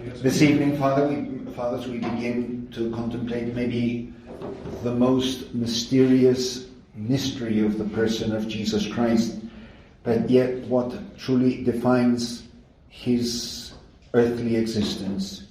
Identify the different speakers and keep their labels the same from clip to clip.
Speaker 1: This evening, Fathers, we begin to contemplate maybe the most mysterious mystery of the person of Jesus Christ, but yet what truly defines his earthly existence.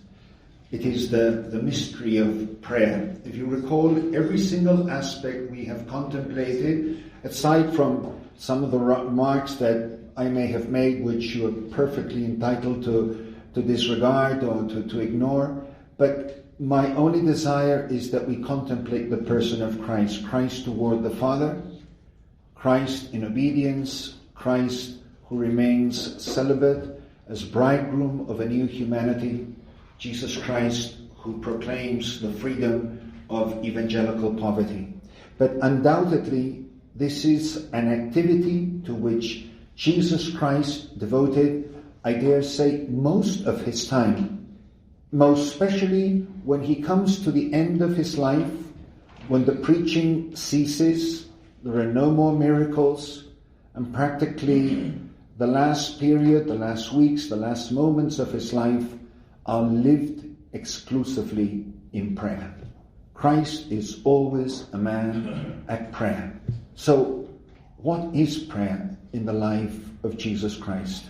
Speaker 1: It is the mystery of prayer. If you recall, every single aspect we have contemplated, aside from some of the remarks that I may have made, which you are perfectly entitled to disregard or to ignore, but my only desire is that we contemplate the person of Christ. Christ toward the Father, Christ in obedience, Christ who remains celibate as bridegroom of a new humanity, Jesus Christ who proclaims the freedom of evangelical poverty. But undoubtedly, this is an activity to which Jesus Christ devoted, I dare say, most of his time, most especially when he comes to the end of his life, when the preaching ceases, there are no more miracles, and practically the last period, the last weeks, the last moments of his life are lived exclusively in prayer. Christ is always a man at prayer. So, what is prayer in the life of Jesus Christ?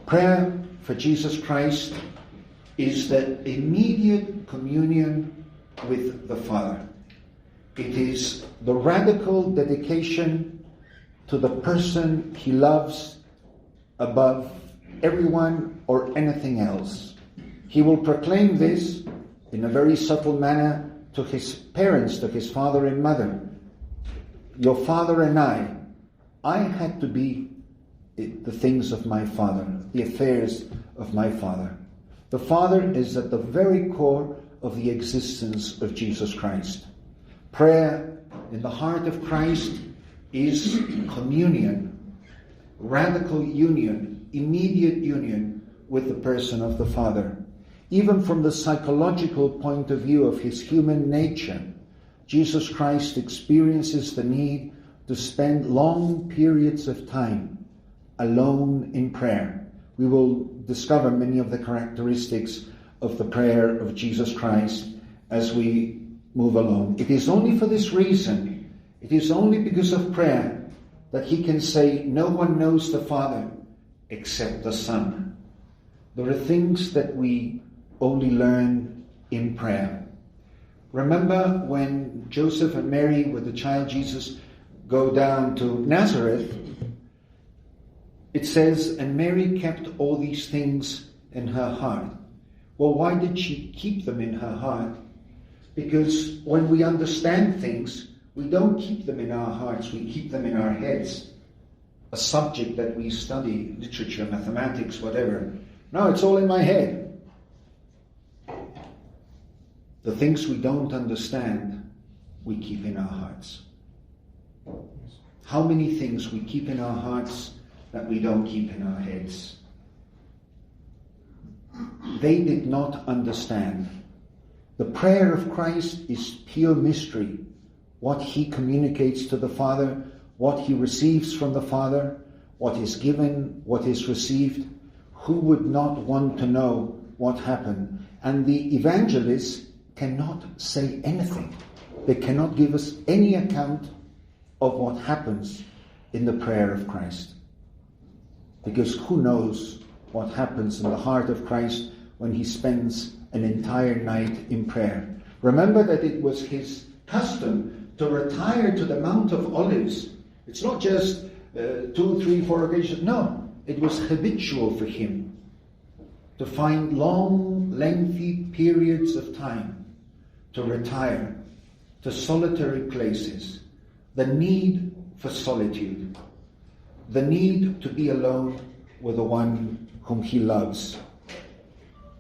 Speaker 1: Prayer for Jesus Christ is the immediate communion with the Father. It is the radical dedication to the person he loves above everyone or anything else. He will proclaim this in a very subtle manner to his parents, to his father and mother. Your father and I had to be the things of my Father, the affairs of my Father. The Father is at the very core of the existence of Jesus Christ. Prayer in the heart of Christ is communion, radical union, immediate union with the person of the Father. Even from the psychological point of view of his human nature, Jesus Christ experiences the need to spend long periods of time alone in prayer. We will discover many of the characteristics of the prayer of Jesus Christ as we move along. It is only for this reason, it is only because of prayer that he can say, no one knows the Father except the Son. There are things that we only learn in prayer. Remember when Joseph and Mary with the child Jesus go down to Nazareth, it says, and Mary kept all these things in her heart. Well, why did she keep them in her heart? Because when we understand things, we don't keep them in our hearts, we keep them in our heads. A subject that we study, literature, mathematics, whatever. No, it's all in my head. The things we don't understand, we keep in our hearts. How many things we keep in our hearts that we don't keep in our heads? They did not understand. The prayer of Christ is pure mystery. What he communicates to the Father, what he receives from the Father, what is given, what is received. Who would not want to know what happened? And the evangelists cannot say anything. They cannot give us any account of what happens in the prayer of Christ. Because who knows what happens in the heart of Christ when he spends an entire night in prayer. Remember that it was his custom to retire to the Mount of Olives. It's not just 2, 3, 4 occasions. No, it was habitual for him to find long, lengthy periods of time to retire to solitary places. The need for solitude, the need to be alone with the one whom he loves.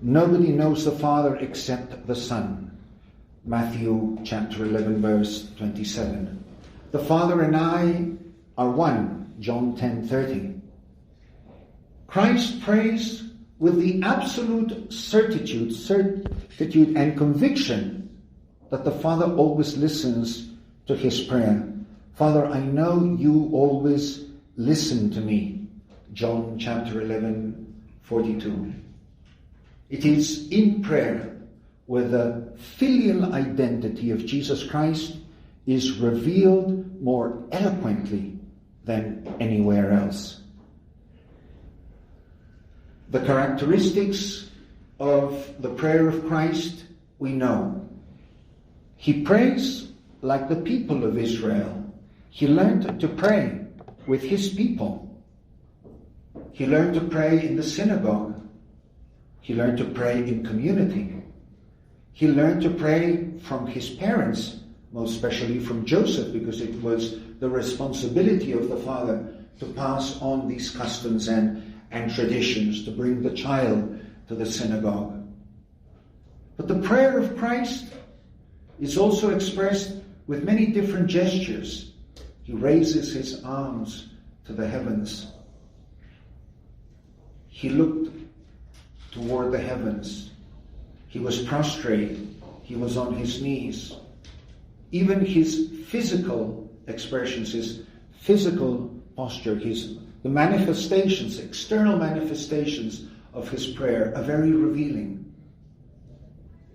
Speaker 1: Nobody knows the Father except the Son. Matthew chapter 11, verse 27. The Father and I are one. John 10:30. Christ prays with the absolute certitude and conviction that the Father always listens to his prayer. Father, I know you always listen to me. John chapter 11, 42. It is in prayer where the filial identity of Jesus Christ is revealed more eloquently than anywhere else. The characteristics of the prayer of Christ we know. He prays like the people of Israel. He learned to pray with his people. He learned to pray in the synagogue. He learned to pray in community. He learned to pray from his parents, most especially from Joseph, because it was the responsibility of the father to pass on these customs and traditions, to bring the child to the synagogue. But the prayer of Christ is also expressed with many different gestures. He raises his arms to the heavens. He looked toward the heavens. He was prostrate. He was on his knees. Even his physical expressions, his physical posture, the manifestations, external manifestations of his prayer are very revealing.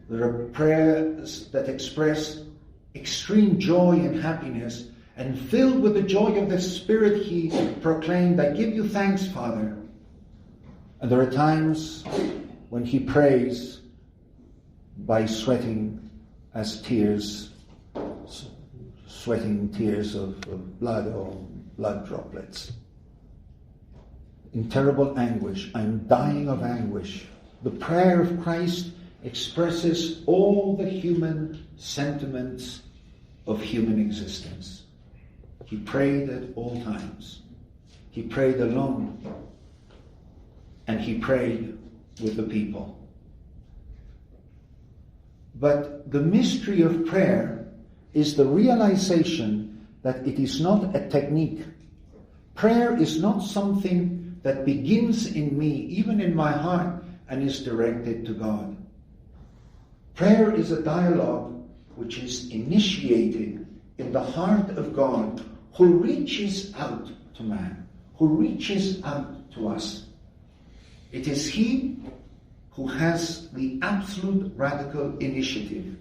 Speaker 1: There are prayers that express extreme joy and happiness, and filled with the joy of the Spirit, he proclaimed, "I give you thanks, Father." And there are times when he prays by sweating tears of blood or blood droplets. In terrible anguish, I'm dying of anguish. The prayer of Christ expresses all the human sentiments of human existence. He prayed at all times. He prayed alone. And he prayed with the people. But the mystery of prayer is the realization that it is not a technique. Prayer is not something that begins in me, even in my heart, and is directed to God. Prayer is a dialogue which is initiated in the heart of God, who reaches out to man, who reaches out to us. It is he who has the absolute radical initiative.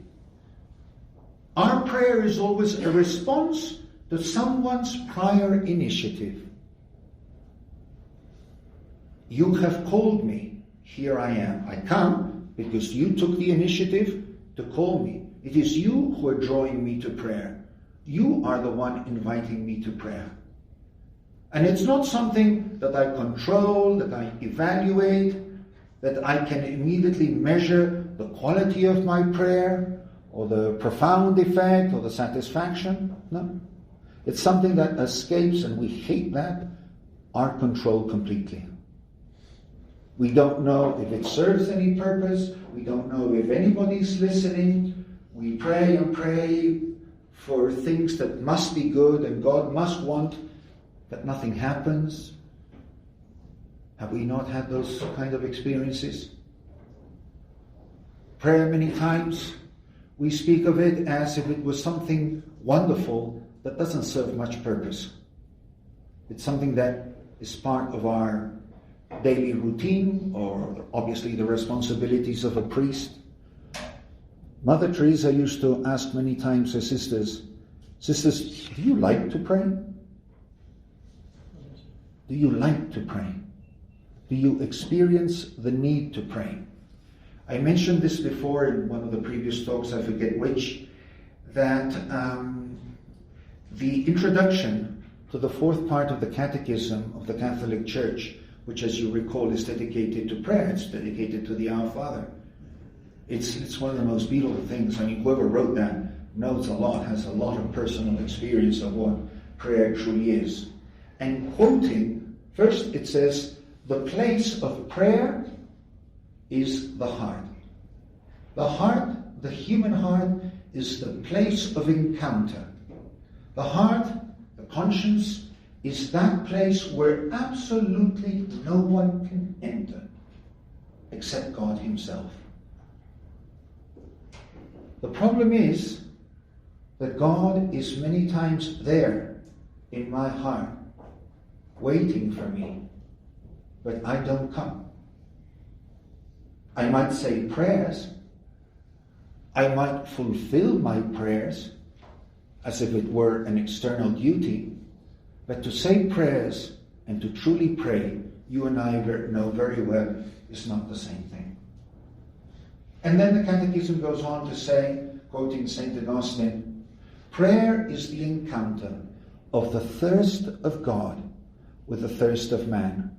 Speaker 1: Our prayer is always a response to someone's prior initiative. You have called me. Here I am. I come because you took the initiative to call me. It is you who are drawing me to prayer. You are the one inviting me to prayer. And it's not something that I control, that I evaluate, that I can immediately measure the quality of my prayer, or the profound effect, or the satisfaction. No. It's something that escapes, and we hate that, our control completely. We don't know if it serves any purpose. We don't know if anybody's listening. We pray and pray for things that must be good and God must want, but nothing happens. Have we not had those kind of experiences? Prayer, many times, we speak of it as if it was something wonderful that doesn't serve much purpose. It's something that is part of our daily routine, or obviously the responsibilities of a priest. Mother Teresa used to ask many times her sisters, do you like to pray? Do you like to pray? Do you experience the need to pray? I mentioned this before in one of the previous talks, I forget which, that the introduction to the fourth part of the Catechism of the Catholic Church, which, as you recall, is dedicated to prayer. It's dedicated to the Our Father. It's one of the most beautiful things. I mean, whoever wrote that knows a lot, has a lot of personal experience of what prayer truly is. And quoting, first it says, the place of prayer is the heart. The heart, the human heart, is the place of encounter. The heart, the conscience, is that place where absolutely no one can enter except God himself. The problem is that God is many times there in my heart, waiting for me, but I don't come. I might say prayers. I might fulfill my prayers as if it were an external duty. But to say prayers and to truly pray, you and I know very well, is not the same thing. And then the Catechism goes on to say, quoting St. Augustine, prayer is the encounter of the thirst of God with the thirst of man.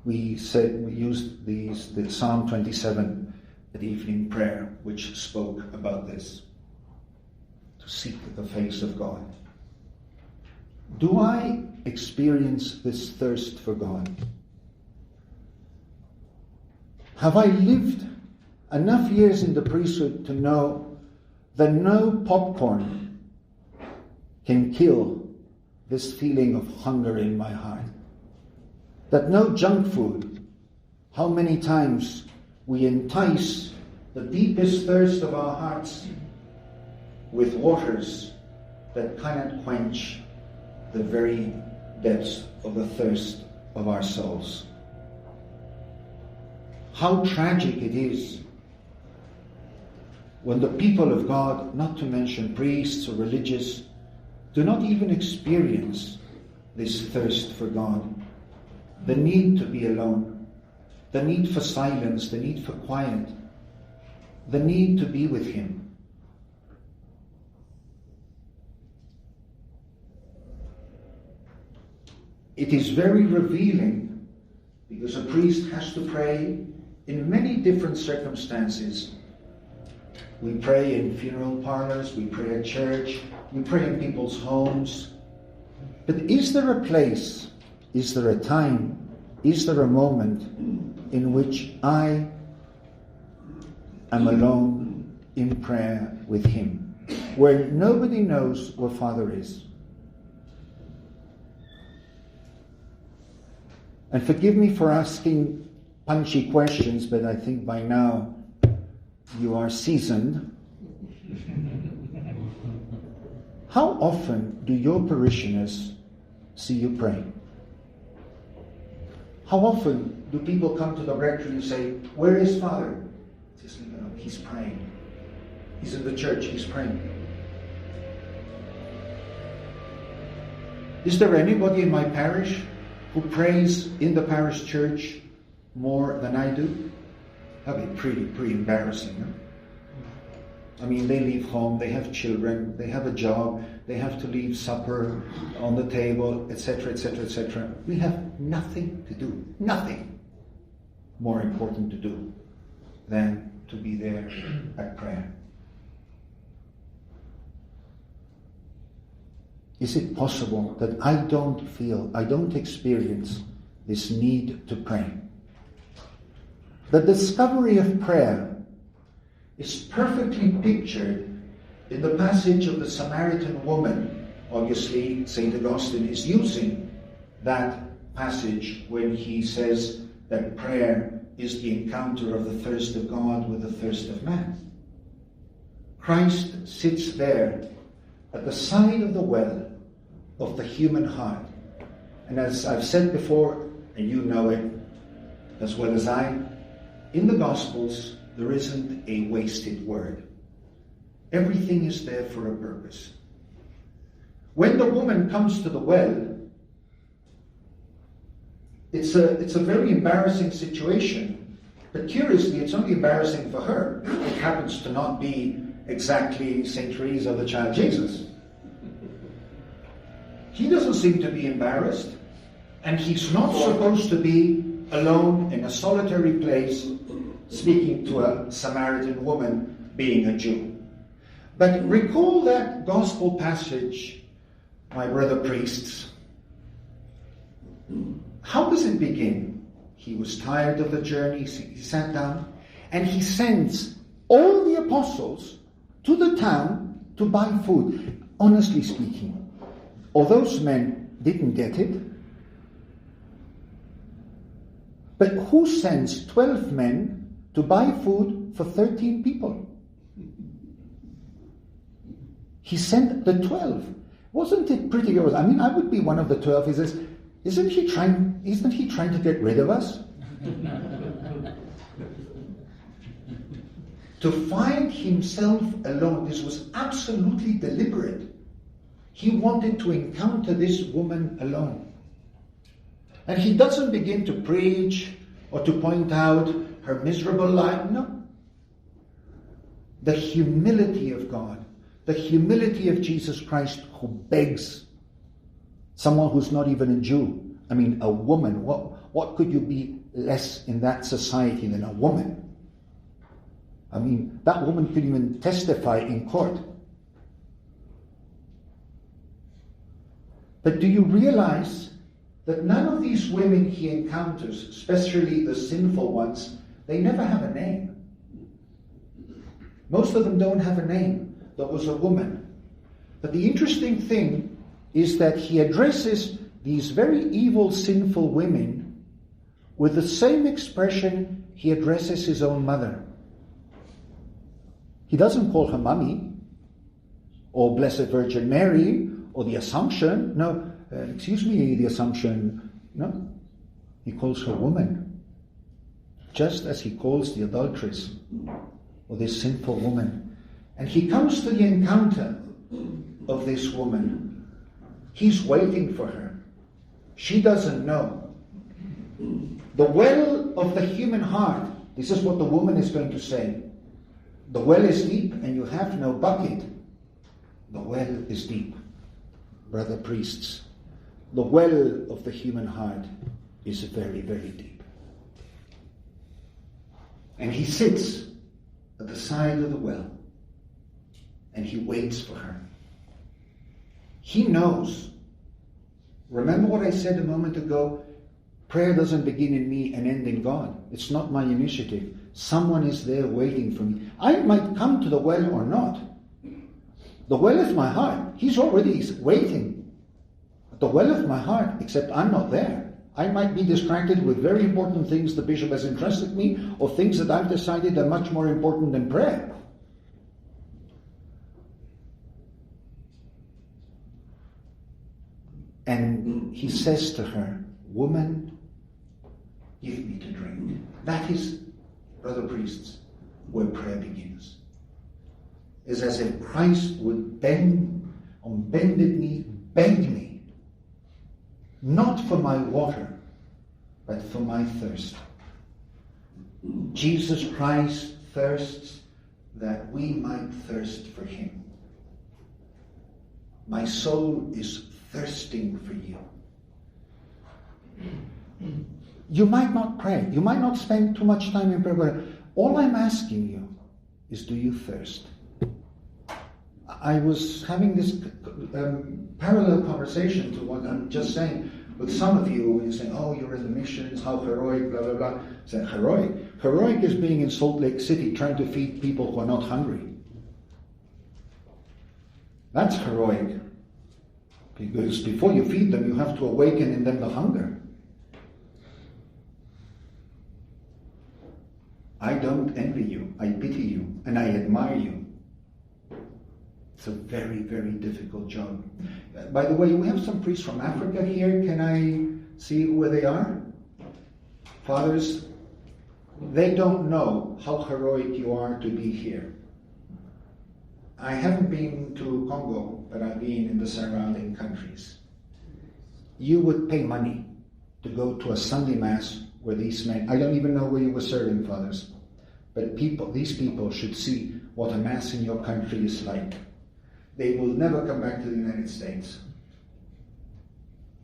Speaker 1: We used the Psalm 27 at evening prayer, which spoke about this, to seek the face of God. Do I experience this thirst for God? Have I lived enough years in the priesthood to know that no popcorn can kill this feeling of hunger in my heart? That no junk food, how many times we entice the deepest thirst of our hearts with waters that cannot quench the very depths of the thirst of our souls. How tragic it is when the people of God, not to mention priests or religious, do not even experience this thirst for God. The need to be alone, the need for silence, the need for quiet, the need to be with Him. It is very revealing because a priest has to pray in many different circumstances. We pray in funeral parlors, we pray at church, we pray in people's homes. But is there a place, is there a time, is there a moment in which I am alone in prayer with Him, where nobody knows where Father is? And forgive me for asking punchy questions, but I think by now you are seasoned. How often do your parishioners see you pray? How often do people come to the rectory and say, where is Father? Just, he's praying. He's in the church, he's praying. Is there anybody in my parish who prays in the parish church more than I do? That'd be pretty embarrassing. Huh? I mean, they leave home, they have children, they have a job, they have to leave supper on the table, etc., etc., etc. We have nothing to do, nothing more important to do than to be there at prayer. Is it possible that I don't experience this need to pray? The discovery of prayer is perfectly pictured in the passage of the Samaritan woman. Obviously, St. Augustine is using that passage when he says that prayer is the encounter of the thirst of God with the thirst of man. Christ sits there at the side of the well of the human heart. And as I've said before, and you know it as well as I, in the Gospels, there isn't a wasted word. Everything is there for a purpose. When the woman comes to the well, it's a very embarrassing situation. But curiously, it's only embarrassing for her. It happens to not be exactly St. Teresa of the Child Jesus. He doesn't seem to be embarrassed, and he's not supposed to be alone in a solitary place speaking to a Samaritan woman being a Jew. But recall that gospel passage, my brother priests. How does it begin? He was tired of the journey, he sat down, and he sends all the apostles to the town to buy food. Honestly speaking, all those men didn't get it. But who sends 12 men to buy food for 13 people? He sent the 12. Wasn't it pretty good? I mean, I would be one of the 12. He says, isn't he trying to get rid of us? To find himself alone, this was absolutely deliberate. He wanted to encounter this woman alone. And he doesn't begin to preach or to point out her miserable life. No. The humility of God, the humility of Jesus Christ, who begs someone who's not even a Jew. I mean, a woman. What could you be less in that society than a woman? I mean, that woman could even testify in court. But do you realize that none of these women he encounters, especially the sinful ones, they never have a name? Most of them don't have a name. There was a woman. But the interesting thing is that he addresses these very evil, sinful women with the same expression he addresses his own mother. He doesn't call her mummy, or Blessed Virgin Mary, or the Assumption. No, excuse me, the Assumption. No, he calls her woman, just as he calls the adulteress, or this sinful woman. And he comes to the encounter of this woman. He's waiting for her. She doesn't know. The well of the human heart, this is what the woman is going to say. The well is deep and you have no bucket. The well is deep, brother priests. The well of the human heart is very, very deep. And he sits at the side of the well and he waits for her. He knows. Remember what I said a moment ago? Prayer doesn't begin in me and end in God. It's not my initiative. Someone is there waiting for me. I might come to the well or not. The well is my heart. He's already waiting at the well of my heart, except I'm not there. I might be distracted with very important things the bishop has entrusted me, or things that I've decided are much more important than prayer. And he says to her, "Woman, give me to drink." That is, brother priests, where prayer begins. It's as if Christ would on bended knee, beg me, not for my water, but for my thirst. Jesus Christ thirsts that we might thirst for him. My soul is thirsting for you. You might not pray. You might not spend too much time in prayer. But all I'm asking you is, do you thirst? I was having this parallel conversation to what I'm just saying with some of you. You're saying, oh, you're in the missions, how heroic, blah, blah, blah. I said, heroic? Heroic is being in Salt Lake City trying to feed people who are not hungry. That's heroic. Because before you feed them, you have to awaken in them the hunger. I don't envy you, I pity you, and I admire you. It's a very, very difficult job. By the way, we have some priests from Africa here. Can I see where they are? Fathers, they don't know how heroic you are to be here. I haven't been to Congo, but I've been in the surrounding countries. You would pay money to go to a Sunday Mass where these men, I don't even know where you were serving, fathers, but these people should see what a Mass in your country is like. They will never come back to the United States.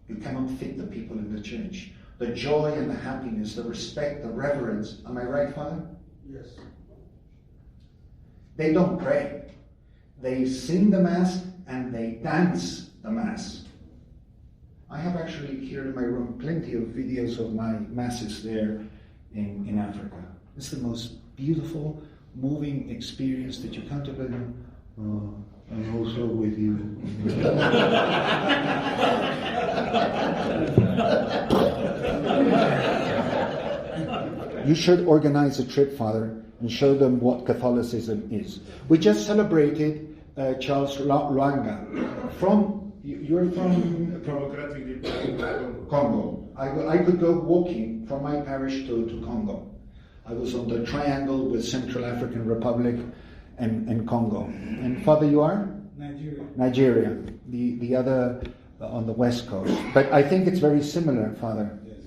Speaker 1: You cannot fit the people in the church. The joy and the happiness, the respect, the reverence. Am I right, Father?
Speaker 2: Yes.
Speaker 1: They don't pray. They sing the Mass and they dance the Mass. I have actually here in my room plenty of videos of my Masses there in Africa. It's the most beautiful, moving experience that you contemplate. Oh, I'm also with you. You should organize a trip, Father, and show them what Catholicism is. We just celebrated Charles Lwanga. You're from
Speaker 2: Democratic Republic of
Speaker 1: Congo. I could go walking from my parish to Congo. I was on the triangle with Central African Republic and Congo. And Father, you are? Nigeria. The other on the west coast. But I think it's very similar, Father.
Speaker 2: Yes.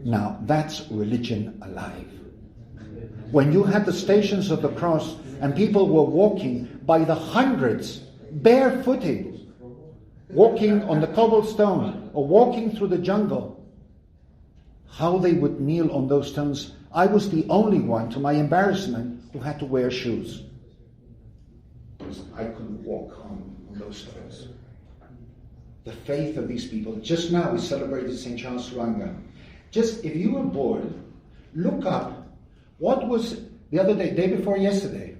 Speaker 1: Now, that's religion alive. When you had the Stations of the Cross and people were walking by the hundreds, barefooted, walking on the cobblestone or walking through the jungle, how they would kneel on those stones. I was the only one, to my embarrassment, who had to wear shoes. Because I couldn't walk on those stones. The faith of these people. Just now we celebrated St. Charles Ruanga. Just, if you were bored, look up what was the other day before yesterday.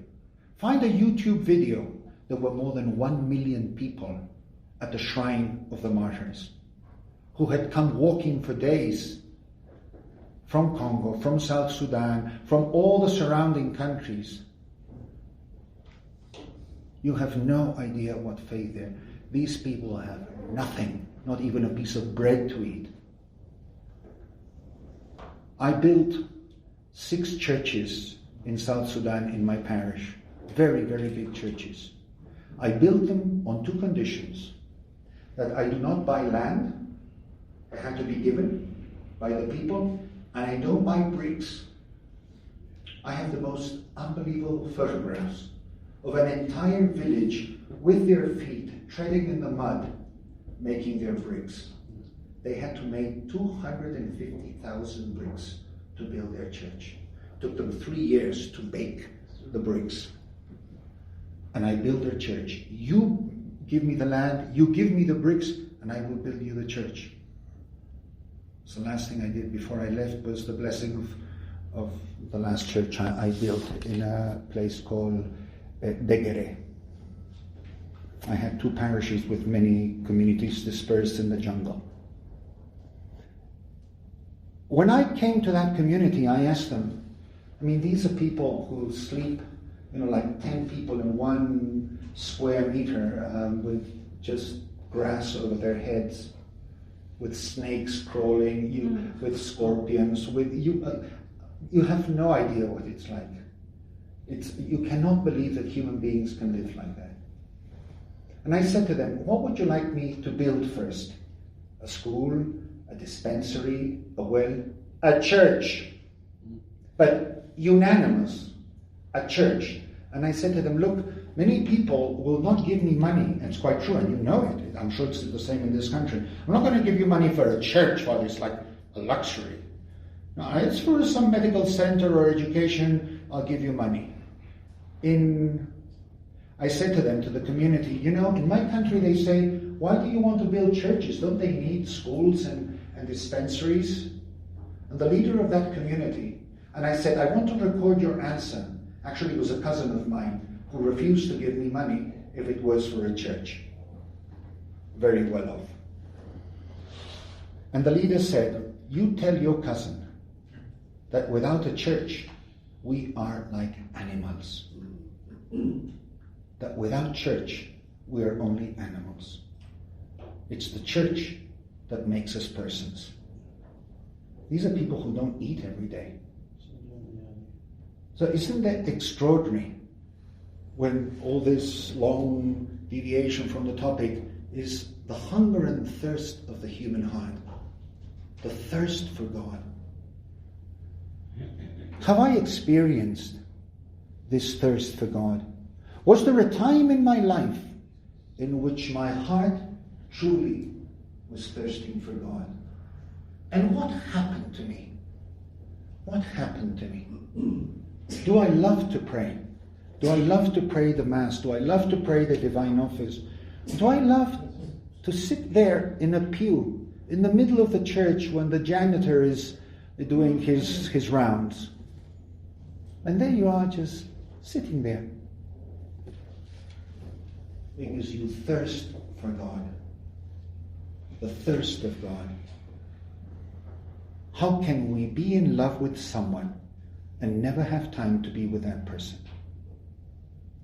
Speaker 1: Find a YouTube video. There were more than 1 million people at the shrine of the martyrs who had come walking for days from Congo, from South Sudan, from all the surrounding countries. You have no idea what faith there. These people have nothing, not even a piece of bread to eat. I built 6 churches in South Sudan in my parish. Very, very big churches. I built them on 2 conditions. That I do not buy land. It had to be given by the people. And I don't buy bricks. I have the most unbelievable photographs of an entire village with their feet treading in the mud, making their bricks. They had to make 250,000 bricks to build their church. It took them 3 years to bake the bricks. And I built their church. You give me the land, you give me the bricks, and I will build you the church. So the last thing I did before I left was the blessing of the last church I built in a place called Degere. I had 2 parishes with many communities dispersed in the jungle. When I came to that community, I asked them, these are people who sleep, like 10 people in 1 square meter with just grass over their heads, with snakes crawling, with scorpions, you have no idea what it's like. You cannot believe that human beings can live like that. And I said to them, what would you like me to build first? A school, a dispensary, a well, a church. But unanimous, a church. And I said to them, look, many people will not give me money, and it's quite true, and you know it. I'm sure it's the same in this country. I'm not going to give you money for a church, Father. It's like a luxury. No, it's for some medical center or education, I'll give you money. I said to them, to the community, in my country they say, why do you want to build churches? Don't they need schools and dispensaries? And the leader of that community, and I said, I want to record your answer. Actually, it was a cousin of mine who refused to give me money if it was for a church. Very well off. And the leader said, you tell your cousin that without a church, we are like animals. That without church, we are only animals. It's the church that makes us persons. These are people who don't eat every day. So isn't that extraordinary when all this long deviation from the topic is the hunger and thirst of the human heart, the thirst for God? Have I experienced this thirst for God? Was there a time in my life in which my heart truly was thirsting for God? And what happened to me? What happened to me? Do I love to pray? Do I love to pray the Mass? Do I love to pray the Divine Office? Do I love to sit there in a pew in the middle of the church when the janitor is doing his rounds? And there you are, just sitting there. Because you thirst for God. The thirst of God. How can we be in love with someone and never have time to be with that person?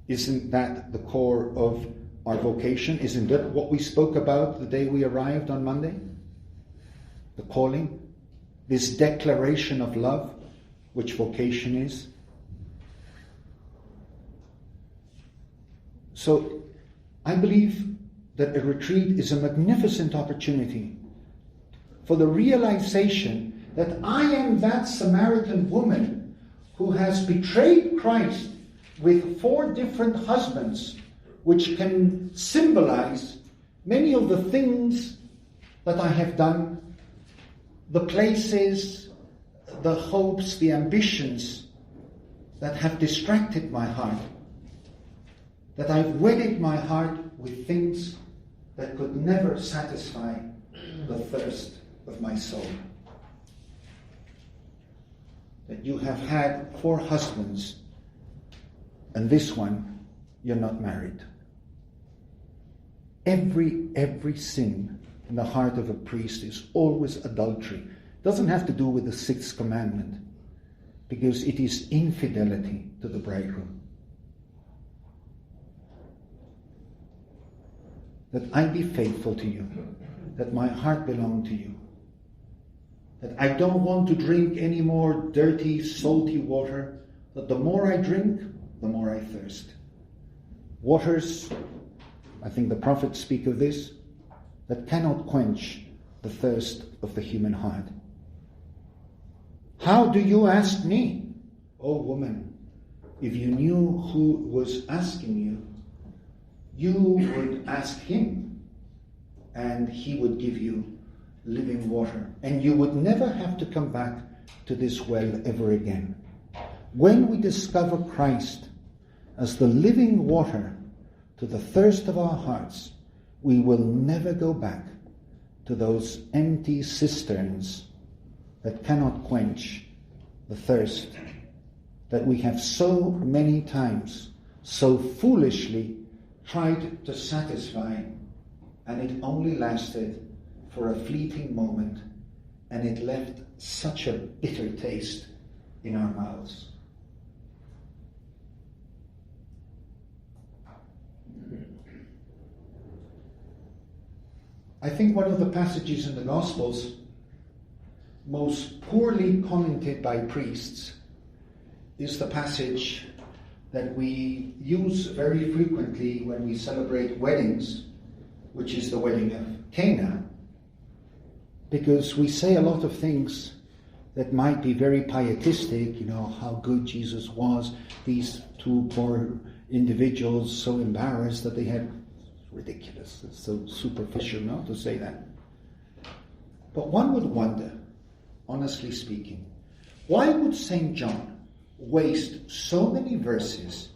Speaker 1: Isn't that the core of our vocation? Isn't that what we spoke about the day we arrived on Monday? the calling, this declaration of love, which vocation is. So I believe that a retreat is a magnificent opportunity for the realization that I am that Samaritan woman who has betrayed Christ with 4 different husbands, which can symbolize many of the things that I have done, the places, the hopes, the ambitions that have distracted my heart, that I've wedded my heart with things that could never satisfy the thirst of my soul. That you have had 4 husbands, and this one, you're not married. Every sin in the heart of a priest is always adultery. It doesn't have to do with the 6th commandment, because it is infidelity to the bridegroom. That I be faithful to you, that my heart belong to you, that I don't want to drink any more dirty, salty water, that the more I drink, the more I thirst. Waters, I think the prophets speak of this, that cannot quench the thirst of the human heart. How do you ask me? Oh woman, if you knew who was asking you, you would ask him, and he would give you living water, and you would never have to come back to this well ever again. When we discover Christ as the living water to the thirst of our hearts, we will never go back to those empty cisterns that cannot quench the thirst that we have so many times, so foolishly tried to satisfy, and it only lasted for a fleeting moment, and it left such a bitter taste in our mouths. I think one of the passages in the Gospels most poorly commented by priests is the passage that we use very frequently when we celebrate weddings, which is the wedding of Cana, because we say a lot of things that might be very pietistic, how good Jesus was, these 2 poor individuals so embarrassed that they had, ridiculous, it's so superficial now to say that. But one would wonder, honestly speaking, why would St. John waste so many verses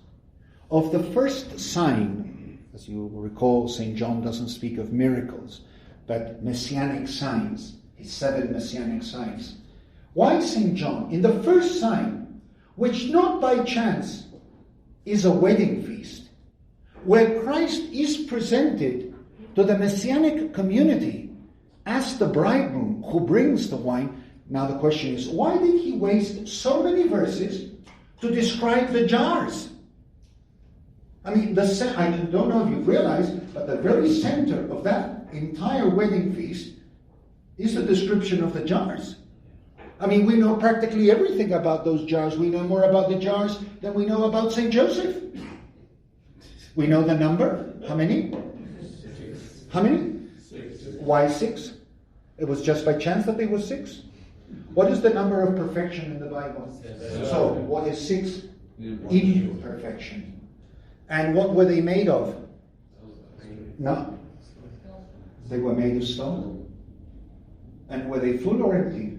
Speaker 1: of the first sign? As you recall, St. John doesn't speak of miracles, but messianic signs, his 7 messianic signs. Why St. John, in the first sign, which not by chance is a wedding feast, where Christ is presented to the messianic community as the bridegroom who brings the wine. Now the question is, why did he waste so many verses to describe the jars? I mean, I don't know if you realize, but the very center of that entire wedding feast is the description of the jars. I mean, we know practically everything about those jars. We know more about the jars than we know about St. Joseph. We know the number. How many? 6. How many? 6. Why 6? It was just by chance that they were 6. What is the number of perfection in the Bible? 7. So, what is 6? Imperfection. And what were they made of? No. They were made of stone. And were they full or empty?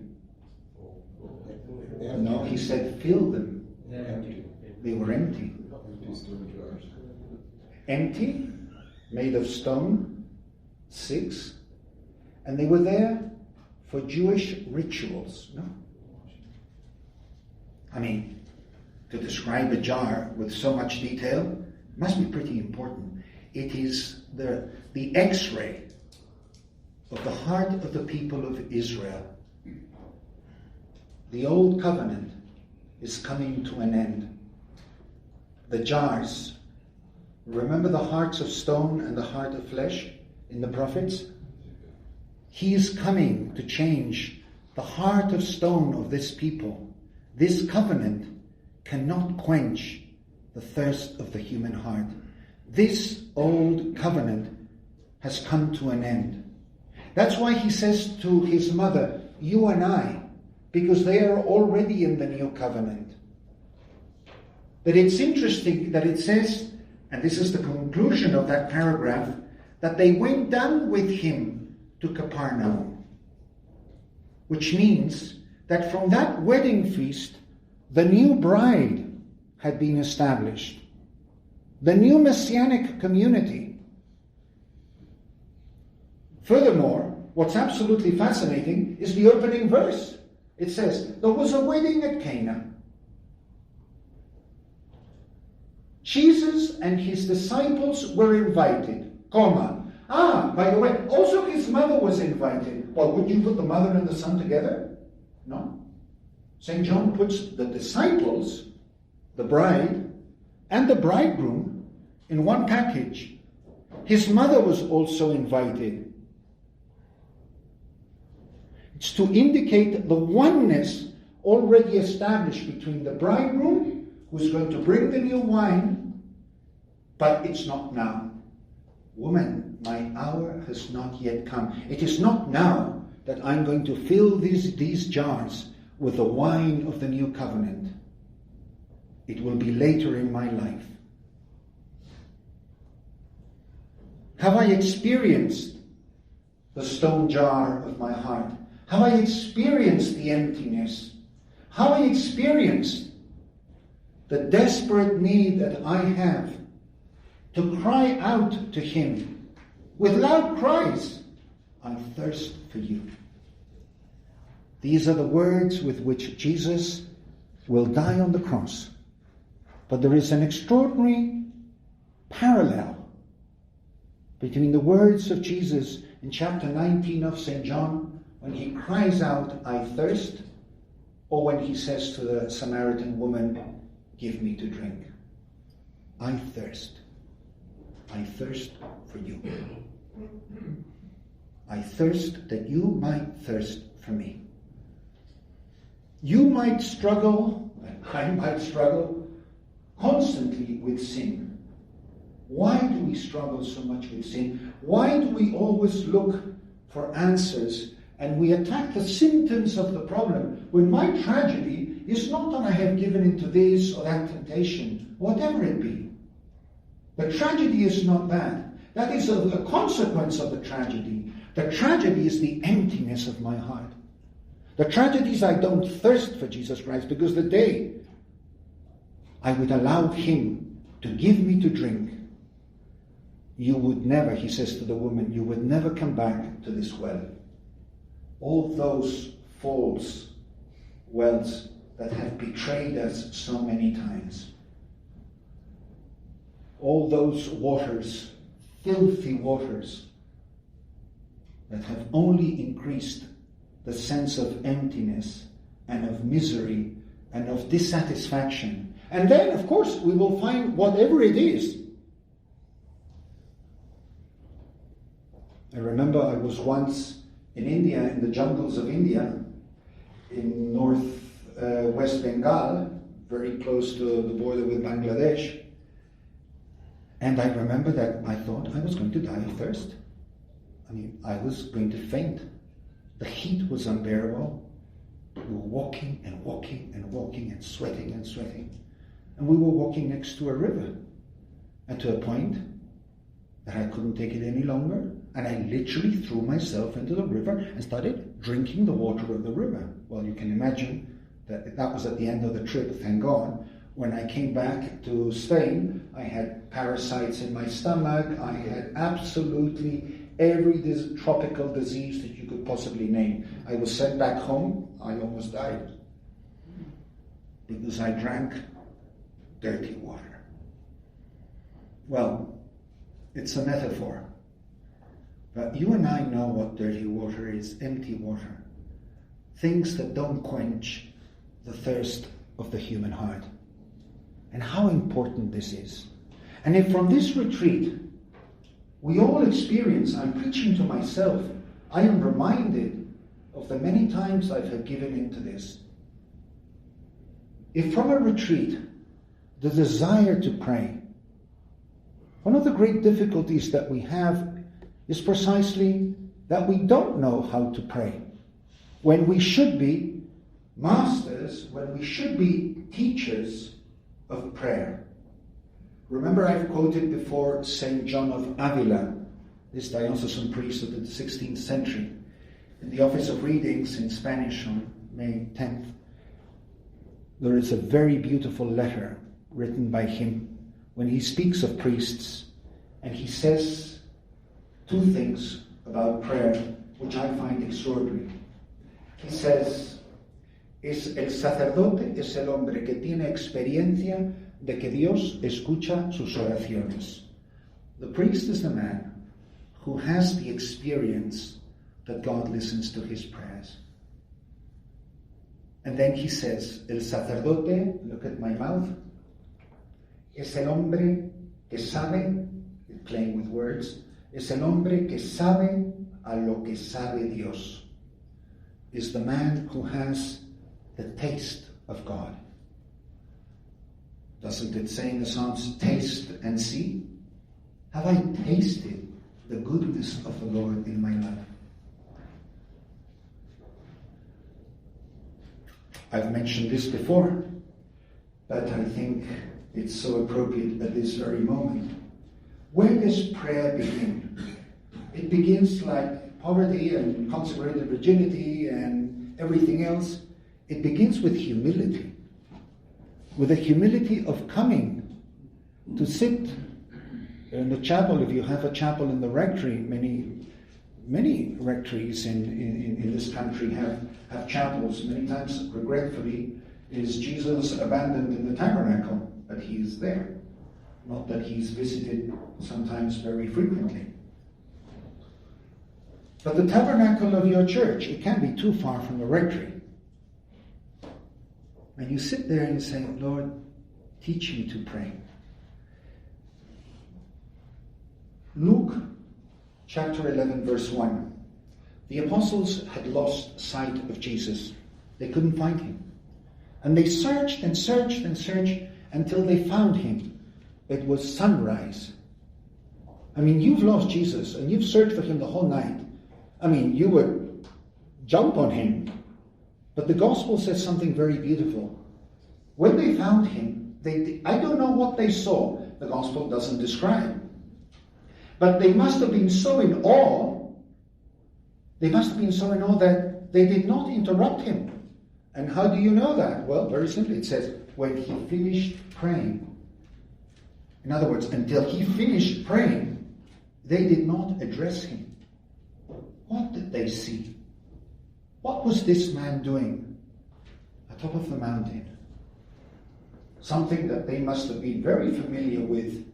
Speaker 1: No, he said fill them. They were empty. Empty, made of stone, 6. And they were there for Jewish rituals. No. I mean, to describe a jar with so much detail must be pretty important. It is the X-ray of the heart of the people of Israel. The old covenant is coming to an end. The jars, remember the hearts of stone and the heart of flesh in the prophets? He is coming to change the heart of stone of this people. This covenant cannot quench the thirst of the human heart. This old covenant has come to an end. That's why he says to his mother, you and I, because they are already in the new covenant. But it's interesting that it says, and this is the conclusion of that paragraph, that they went down with him to Capernaum. Which means that from that wedding feast, the new bride had been established. The new messianic community. Furthermore, what's absolutely fascinating is the opening verse. It says, there was a wedding at Cana. Jesus and his disciples were invited, by the way, also his mother was invited. Well, would you put the mother and the son together? No. St. John puts the disciples, the bride, and the bridegroom in one package. His mother was also invited. It's to indicate the oneness already established between the bridegroom, who's going to bring the new wine, but it's not now. Woman, my hour has not yet come. It is not now that I'm going to fill these jars with the wine of the new covenant. It will be later in my life. Have I experienced the stone jar of my heart? Have I experienced the emptiness? Have I experienced the desperate need that I have to cry out to him with loud cries, I thirst for you. These are the words with which Jesus will die on the cross. But there is an extraordinary parallel between the words of Jesus in chapter 19 of St. John, when he cries out, I thirst, or when he says to the Samaritan woman, give me to drink. I thirst. I thirst for you. I thirst that you might thirst for me. You might struggle, and I might struggle, constantly with sin. Why do we struggle so much with sin? Why do we always look for answers and we attack the symptoms of the problem when my tragedy is not that I have given into this or that temptation, whatever it be. The tragedy is not that. That is a consequence of the tragedy. The tragedy is the emptiness of my heart. The tragedy is I don't thirst for Jesus Christ, because the day I would allow him to give me to drink, you would never, he says to the woman, you would never come back to this well. All those false wells that have betrayed us so many times. All those waters, filthy waters, that have only increased the sense of emptiness and of misery and of dissatisfaction. And then, of course, we will find whatever it is. I remember I was once in India, in the jungles of India, in West Bengal, very close to the border with Bangladesh. And I remember that I thought I was going to die of thirst. I was going to faint. The heat was unbearable. We were walking and walking and walking and sweating and sweating. And we were walking next to a river. And to a point that I couldn't take it any longer. And I literally threw myself into the river and started drinking the water of the river. Well, you can imagine that was at the end of the trip, thank God. When I came back to Spain, I had parasites in my stomach. I had absolutely every tropical disease that you could possibly name. I was sent back home. I almost died because I drank dirty water. Well, it's a metaphor. But you and I know what dirty water is, empty water. Things that don't quench the thirst of the human heart. And how important this is. And if from this retreat, we all experience, I'm preaching to myself, I am reminded of the many times I have given into this. If from a retreat, the desire to pray, one of the great difficulties that we have is precisely that we don't know how to pray. When we should be masters, when we should be teachers of prayer. Remember, I've quoted before St. John of Avila, this diocesan priest of the 16th century. In the Office of Readings in Spanish on May 10th, there is a very beautiful letter written by him when he speaks of priests, and he says two things about prayer which I find extraordinary. He says, el sacerdote es el hombre que tiene experiencia de que Dios escucha sus oraciones. The priest is the man who has the experience that God listens to his prayers. And then he says, el sacerdote, look at my mouth, es el hombre que sabe, playing with words, es el hombre que sabe a lo que sabe Dios. Is the man who has the taste of God. Doesn't it say in the Psalms, taste and see? Have I tasted the goodness of the Lord in my life? I've mentioned this before, but I think it's so appropriate at this very moment. Where does prayer begin? It begins like poverty and consecrated virginity and everything else. It begins with humility. With the humility of coming to sit in the chapel. If you have a chapel in the rectory, many rectories in this country have chapels. Many times, regretfully, is Jesus abandoned in the tabernacle, but he is there. Not that he's visited sometimes very frequently. But the tabernacle of your church, it can't be too far from the rectory. And you sit there and say, Lord, teach me to pray. Luke chapter 11, verse 1. The apostles had lost sight of Jesus. They couldn't find him. And they searched and searched and searched until they found him. It was sunrise. I mean, you've lost Jesus and you've searched for him the whole night. I mean, you would jump on him. But the gospel says something very beautiful. When they found him, I don't know what they saw. The gospel doesn't describe. But they must have been so in awe. They must have been so in awe that they did not interrupt him. And how do you know that? Well, very simply, it says, when he finished praying. In other words, until he finished praying, they did not address him. What did they see? What was this man doing atop of the mountain? Something that they must have been very familiar with,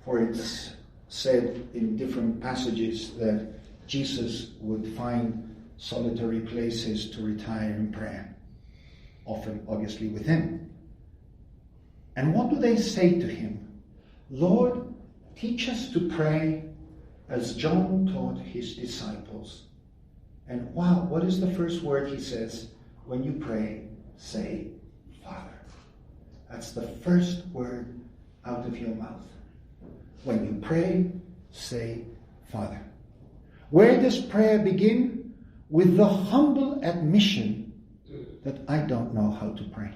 Speaker 1: for it's said in different passages that Jesus would find solitary places to retire in prayer, often obviously with him. And what do they say to him? Lord, teach us to pray as John taught his disciples. And wow, what is the first word he says? When you pray, say, Father. That's the first word out of your mouth. When you pray, say, Father. Where does prayer begin? With the humble admission that I don't know how to pray.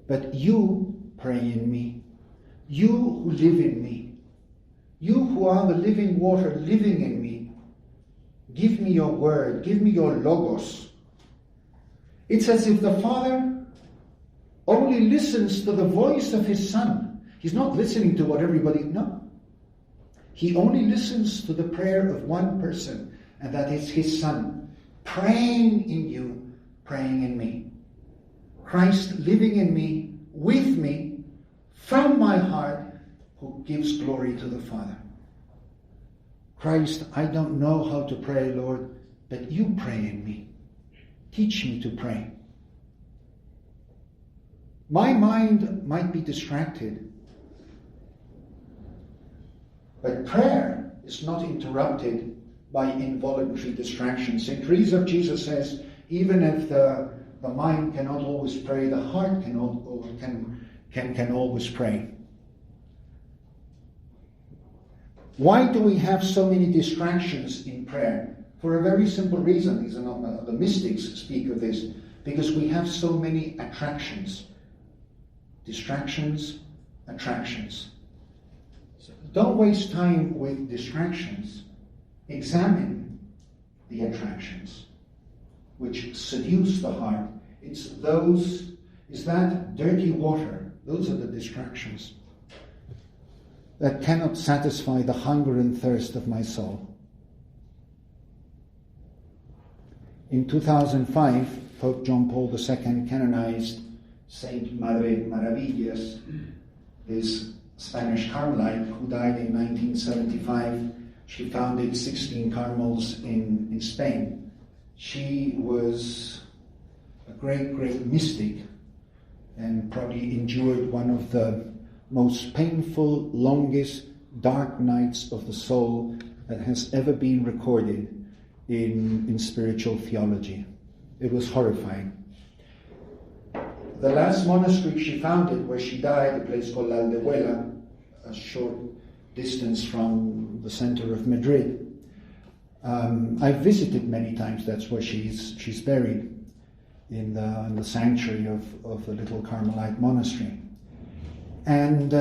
Speaker 1: But you pray in me. You who live in me. You who are the living water living in me. Give me your word. Give me your logos. It's as if the Father only listens to the voice of his Son. He's not listening to what everybody knows. He only listens to the prayer of one person, and that is his Son, praying in you, praying in me. Christ living in me, with me, from my heart, who gives glory to the Father. Christ, I don't know how to pray, Lord, but you pray in me. Teach me to pray. My mind might be distracted, but prayer is not interrupted by involuntary distractions. St. Teresa of Jesus says, even if the mind cannot always pray, the heart can always pray. Why do we have so many distractions in prayer? For a very simple reason. These are not the mystics speak of this. Because we have so many attractions. Distractions, attractions. So don't waste time with distractions. Examine the attractions which seduce the heart. It's that dirty water. Those are the distractions that cannot satisfy the hunger and thirst of my soul. In 2005, Pope John Paul II canonized Saint Madre Maravillas, this Spanish Carmelite who died in 1975. She founded 16 Carmels in Spain. She was a great, great mystic and probably endured one of the most painful, longest, dark nights of the soul that has ever been recorded in spiritual theology. It was horrifying. The last monastery she founded, where she died, a place called La Aldehuela, a short distance from the center of Madrid. I've visited many times. That's where she's buried, in the sanctuary of the little Carmelite monastery. And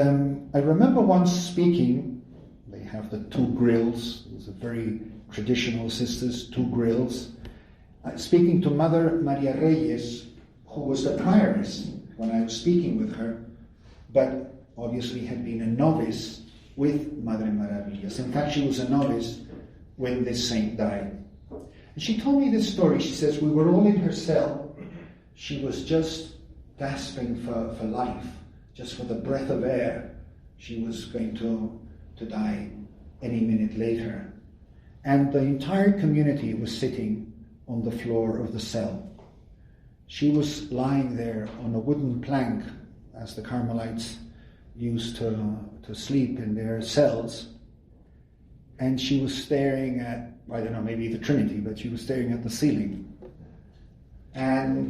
Speaker 1: I remember once speaking. They have the two grills. These are very traditional sisters, two grills. Speaking to Mother Maria Reyes, who was the prioress when I was speaking with her, but obviously had been a novice with Madre Maravillas. In fact, she was a novice when this saint died. And she told me this story. She says, we were all in her cell. She was just gasping for life, just for the breath of air. She was going to die any minute later. And the entire community was sitting on the floor of the cell. She was lying there on a wooden plank, as the Carmelites used to sleep in their cells. And she was staring at, I don't know, maybe the Trinity, but she was staring at the ceiling. And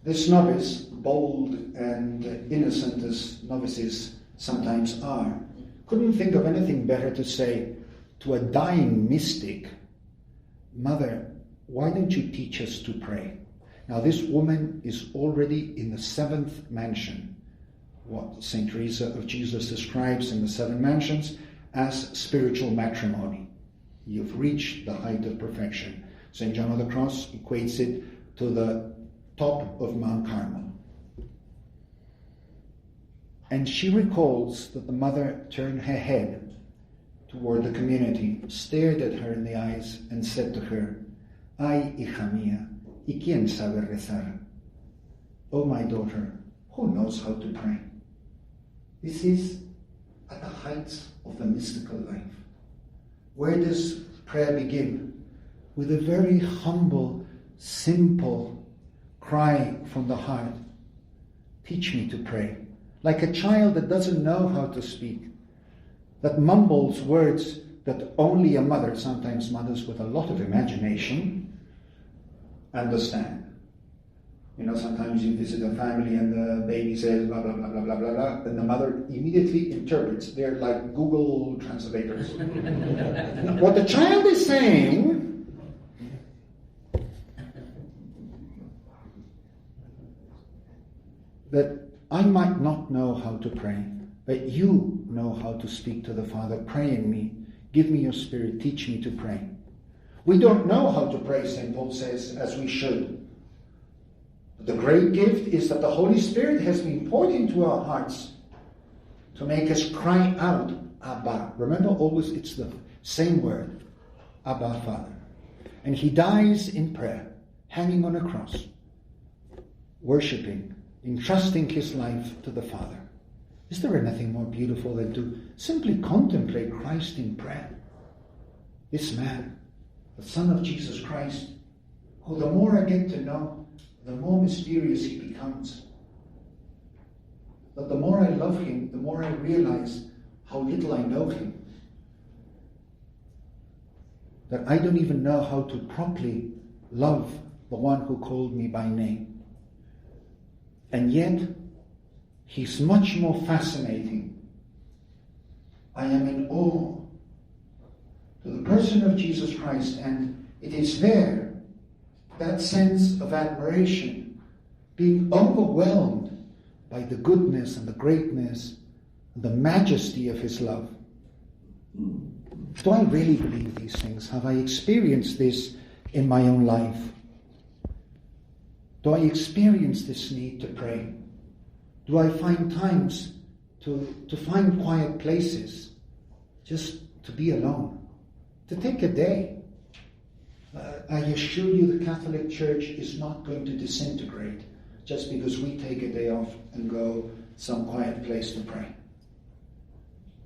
Speaker 1: this novice, bold and innocent as novices sometimes are, couldn't think of anything better to say to a dying mystic, Mother, why don't you teach us to pray? Now this woman is already in the seventh mansion, what St. Teresa of Jesus describes in the seven mansions as spiritual matrimony. You've reached the height of perfection. St. John of the Cross equates it to the top of Mount Carmel. And she recalls that the mother turned her head toward the community, stared at her in the eyes, and said to her, Ay, hija mía, ¿y quién sabe rezar? Oh, my daughter, who knows how to pray? This is at the heights of the mystical life. Where does prayer begin? With a very humble, simple cry from the heart. Teach me to pray. Like a child that doesn't know how to speak, that mumbles words that only a mother, sometimes mothers with a lot of imagination, understand. You know, sometimes you visit a family and the baby says blah, blah, blah, blah, blah, blah, blah, and the mother immediately interprets. They're like Google translators. What the child is saying, that I might not know how to pray, but you know how to speak to the Father. Pray in me. Give me your Spirit. Teach me to pray. We don't know how to pray, St. Paul says, as we should. But the great gift is that the Holy Spirit has been poured into our hearts to make us cry out, Abba. Remember, always it's the same word, Abba, Father. And he dies in prayer, hanging on a cross, worshipping, entrusting his life to the Father. Is there anything more beautiful than to simply contemplate Christ in prayer? This man, the Son of Jesus Christ, who the more I get to know, the more mysterious he becomes. But the more I love him, the more I realize how little I know him. that I don't even know how to properly love the one who called me by name. And yet, he's much more fascinating. I am in awe to the person of Jesus Christ, and it is there, that sense of admiration, being overwhelmed by the goodness and the greatness and the majesty of his love. Do I really believe these things? Have I experienced this in my own life? Do I experience this need to pray? Do I find times to find quiet places, just to be alone, to take a day? I assure you the Catholic Church is not going to disintegrate just because we take a day off and go some quiet place to pray.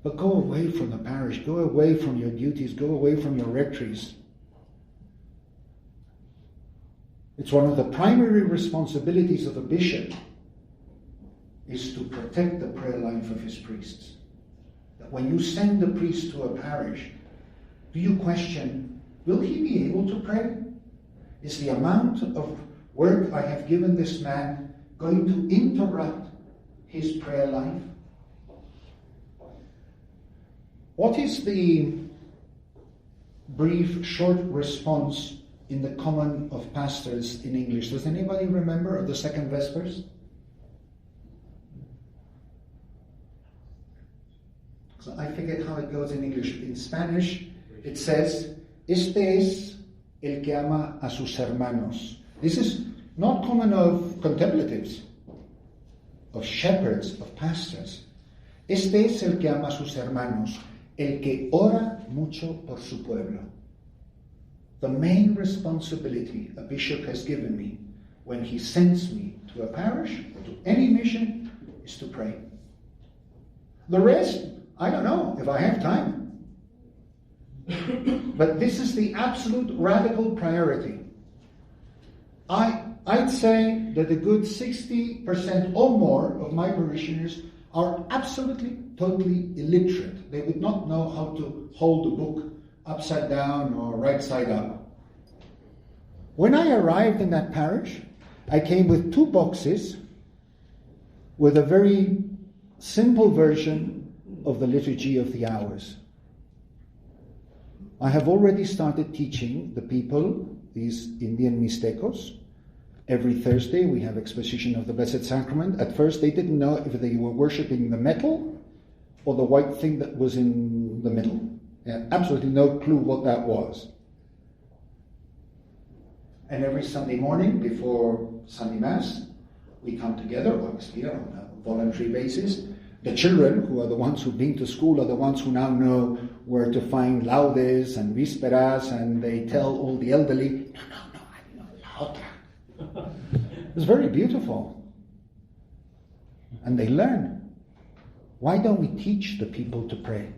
Speaker 1: But go away from the parish, go away from your duties, go away from your rectories. It's one of the primary responsibilities of a bishop is to protect the prayer life of his priests. That when you send a priest to a parish, do you question, will he be able to pray? Is the amount of work I have given this man going to interrupt his prayer life? What is the brief, short response in the Common of Pastors in English? Does anybody remember of the second Vespers? So I forget how it goes in English. In Spanish, it says, "Este es el que ama a sus hermanos." This is not common of contemplatives, of shepherds, of pastors. Este es el que ama a sus hermanos, el que ora mucho por su pueblo. The main responsibility a bishop has given me when he sends me to a parish or to any mission is to pray. The rest, I don't know if I have time. But this is the absolute radical priority. I'd say that a good 60% or more of my parishioners are absolutely, totally illiterate. They would not know how to hold a book upside down or right side up. When I arrived in that parish, I came with 2 boxes with a very simple version of the Liturgy of the Hours. I have already started teaching the people these Indian Mixtecos. Every Thursday we have exposition of the Blessed Sacrament. At first they didn't know if they were worshipping the metal or the white thing that was in the middle. They had absolutely no clue what that was. And every Sunday morning before Sunday Mass, we come together, obviously on a voluntary basis. The children, who are the ones who've been to school, are the ones who now know where to find laudes and vísperas, and they tell all the elderly, no, I know la otra. It's very beautiful. And they learn. Why don't we teach the people to pray?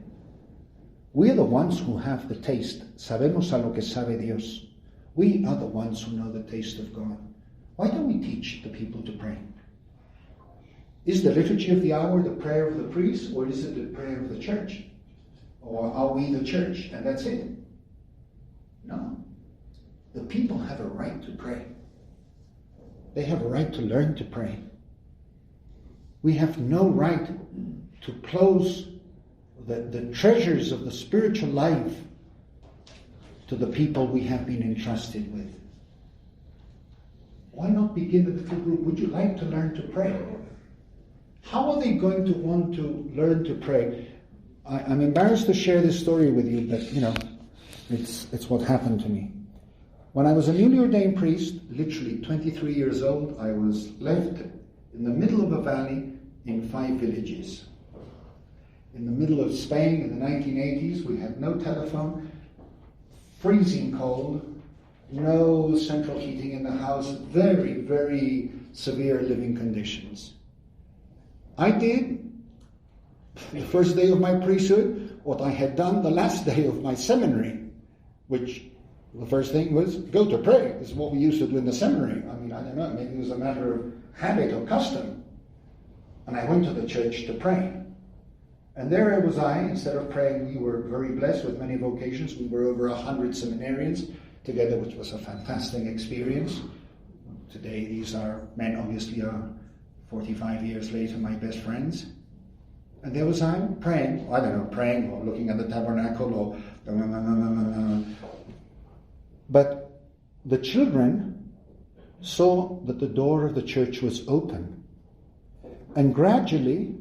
Speaker 1: We are the ones who have the taste. Sabemos a lo que sabe Dios. We are the ones who know the taste of God. Why don't we teach the people to pray? Is the Liturgy of the Hour the prayer of the priest, or is it the prayer of the church? Or are we the church and that's it? No. The people have a right to pray. They have a right to learn to pray. We have no right to close the treasures of the spiritual life to the people we have been entrusted with. Why not begin with the group? Would you like to learn to pray? How are they going to want to learn to pray? I'm embarrassed to share this story with you, but it's what happened to me. When I was a newly ordained priest, literally 23 years old, I was left in the middle of a valley in 5 villages. In the middle of Spain in the 1980s, we had no telephone, freezing cold, no central heating in the house, very, very severe living conditions. I did, the first day of my priesthood, what I had done the last day of my seminary, which the first thing was go to pray. This is what we used to do in the seminary. I mean, I don't know, maybe it was a matter of habit or custom. And I went to the church to pray. And there was I, instead of praying, we were very blessed with many vocations. We were over 100 seminarians together, which was a fantastic experience. Today, these are men, obviously, are 45 years later, my best friends. And there was I praying, praying or looking at the tabernacle or... But the children saw that the door of the church was open. And gradually,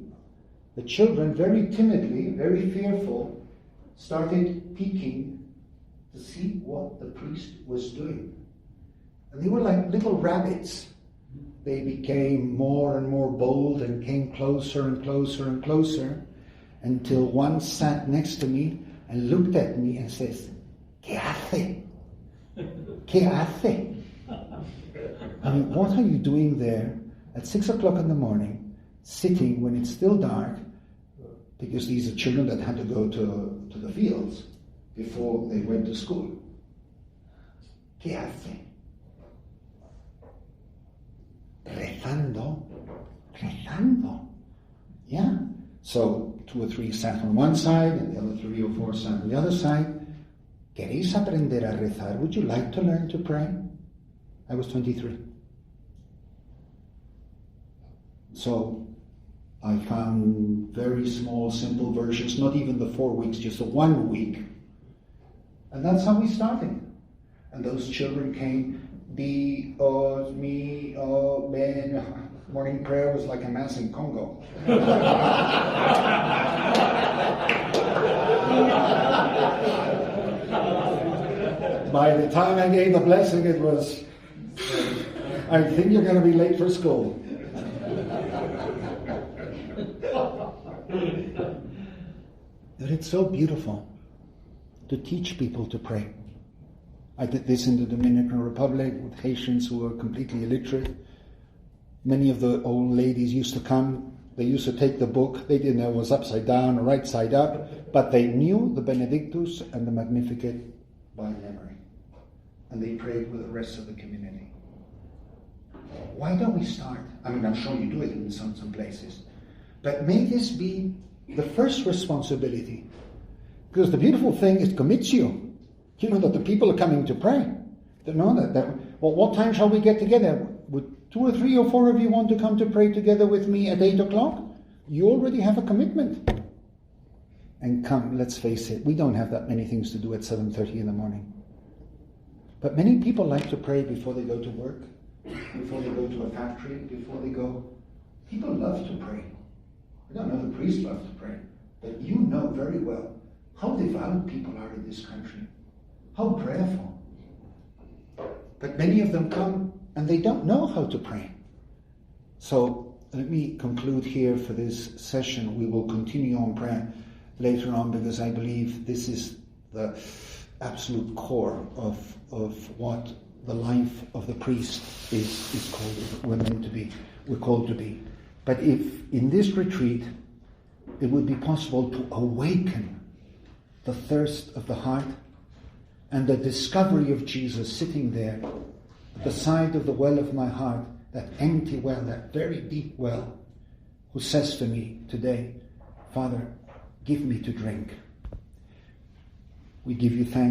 Speaker 1: the children, very timidly, very fearful, started peeking to see what the priest was doing. And they were like little rabbits. They became more and more bold and came closer and closer and closer until one sat next to me and looked at me and says, ¿Qué hace? ¿Qué hace? I mean, what are you doing there at 6 o'clock in the morning, sitting when it's still dark, because these are children that had to go to the fields before they went to school. ¿Qué hace? Rezando. Yeah? So 2 or 3 sat on one side and the other 3 or 4 sat on the other side. ¿Queréis aprender a rezar? Would you like to learn to pray? I was 23. So I found very small, simple versions, not even the 4 weeks, just the 1 week. And that's how we started. And those children came, Dios mío, ven. Morning prayer was like a mass in Congo. By the time I gave the blessing, it was, I think you're going to be late for school. But it's so beautiful to teach people to pray. I did this in the Dominican Republic with Haitians who were completely illiterate. Many of the old ladies used to come. They used to take the book. They didn't know it was upside down or right side up, but they knew the Benedictus and the Magnificat by memory. And they prayed with the rest of the community. Why don't we start? I mean, I'm sure you do it in some places. But may this be the first responsibility. Because the beautiful thing, it commits you. You know that the people are coming to pray. They know that well, what time shall we get together? Would 2 or 3 or 4 of you want to come to pray together with me at 8 o'clock? You already have a commitment. And come, let's face it, we don't have that many things to do at 7:30 in the morning. But many people like to pray before they go to work, before they go to a factory, before they go. People love to pray. I don't know the priests love to pray, but you know very well how devout people are in this country, how prayerful. But many of them come and they don't know how to pray. So let me conclude here for this session. We will continue on prayer later on, because I believe this is the absolute core of what the life of the priest is called. We're called to be. But if in this retreat it would be possible to awaken the thirst of the heart and the discovery of Jesus sitting there at the side of the well of my heart, that empty well, that very deep well, who says to me today, Father, give me to drink. We give you thanks.